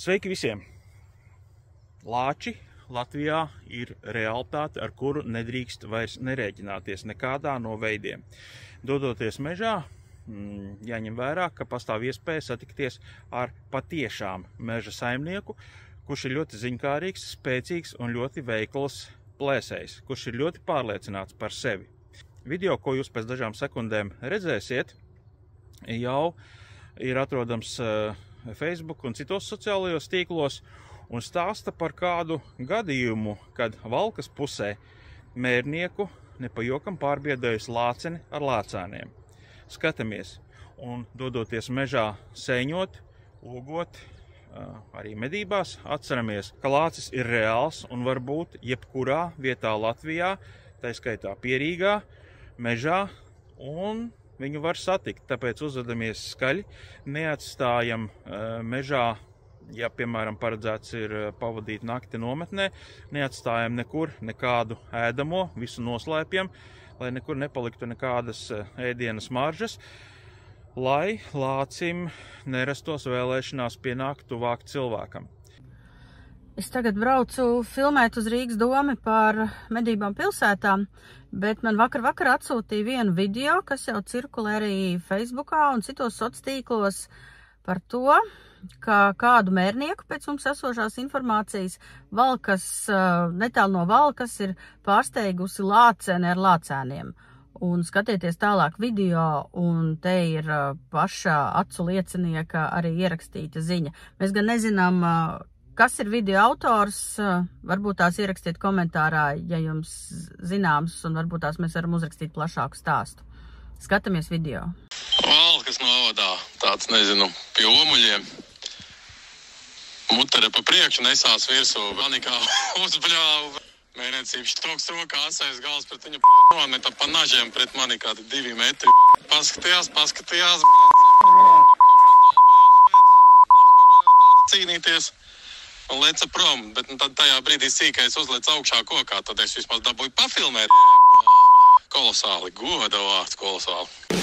Sveiki visiem! Lāči Latvijā ir realitāte, ar kuru nedrīkst vairs nerēķināties nekādā no veidiem. Dodoties mežā, jāņem vērā, ka pastāv iespēja satikties ar patiešām meža saimnieku, kurš ir ļoti ziņkārīgs, spēcīgs un ļoti veikls plēsējs, kurš ir ļoti pārliecināts par sevi. Video, ko jūs pēc dažām sekundēm redzēsiet, jau ir atrodams Facebook un citos sociālajos tīklos un stāsta par kādu gadījumu, kad Valkas pusē mērnieku nepajokam pārbiedējusi lāceni ar lācēniem. Skatāmies un dodoties mežā sēņot, ogot, arī medībās, atceramies, ka lācis ir reāls un var būt jebkurā vietā Latvijā, tā skaitā Pierīgā, mežā, un viņu var satikt, tāpēc uzvedamies skaļi, neatstājam mežā, ja, piemēram, paredzēts ir pavadīt nakti nometnē, neatstājam nekur nekādu ēdamo, visu noslēpjam, lai nekur nepaliktu nekādas ēdienas maržas, lai lācim nerastos vēlēšanās pienākt tuvāk cilvēkam. Es tagad braucu filmēt uz Rīgas domi par medībām pilsētām, bet man vakar atsūtīja vienu video, kas jau cirkulē arī Facebookā un citos sociālos tīklos par to, ka kādu mērnieku pēc mums esošās informācijas Valkas, netālu no Valkas, ir pārsteigusi lāceni ar lācēniem. Un skatieties tālāk video, un te ir paša acu liecinieka arī ierakstīta ziņa. Mēs gan nezinām, kas ir video autors, varbūt tās ierakstiet komentārā, ja jums zināms, un varbūt tās mēs varam uzrakstīt plašāku stāstu. Skatāmies video. Valkas novadā, tāds, nezinu, pie omuļiem. Mutere pa priekšu nesās virsū, panikā uzbļāva. Mērniecības toks rokā, asais gals pret viņu nometa pa nažiem pret mani kādi 2 metri. Paskatījās, cīnīties un leca prom, bet tad tajā brīdī sīkais uzlec augšā kokā, tad es vismaz dabūju pafilmēt. Kolosāli, goda vārds kolosāli.